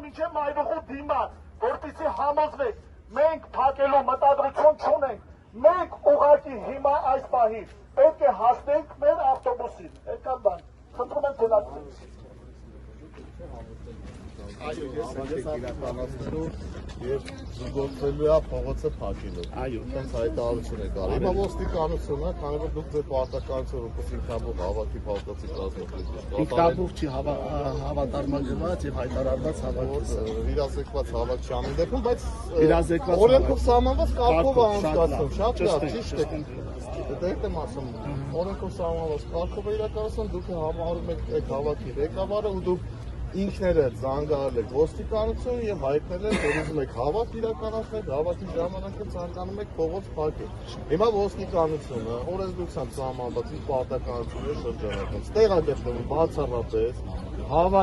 միջև մայրուղու դիմաց, որպեսզի համոզվեք, մենք փակելու մտադրություն չունենք, մենք ուղղակի հիմա այս պահին պետք է հասնենք մեր ավտոբուսին, այդքան բան, խնդրում եմ ցելացնենք։ Այո, ես իրականացնելու եւ զուգորդվելու է փողոցը փակելու։ Այո, հենց հայտարարություն է կարել։ Հիմա ոստիկանությունը, քանի որ դուք ձեր պարտականությունը որպես ինքնաբուխ հավաքի փոխոցի կազմակերպիչ։ Ինքնաբուխ չի հավատարմագրված եւ հայտարարված հավաք։ Իրազեկված հավաք չի անում դեպքում, բայց իրազեկված օրենքով սահմանված կարգով է անցկացվում, շատ լավ, ճիշտ է։ Դա եմ ասում, օրենքով սահմանված կարգով է իրականացվում, դուք համարում եք հավաքի ղեկավարը ու դուք ինքներդ զանգահարել եք ոստիկանություն եւ հայտնել եք, որ ուզում եք հավաք իրականացնել, հավաքի ժամանակ ցանկանում եք փողոց փակել։ Հիմա ոստիկանությունը օրենսդրությամբ սահմանված իր պարտականությունները շրջանառված տեղակայվում բացառապես հավաք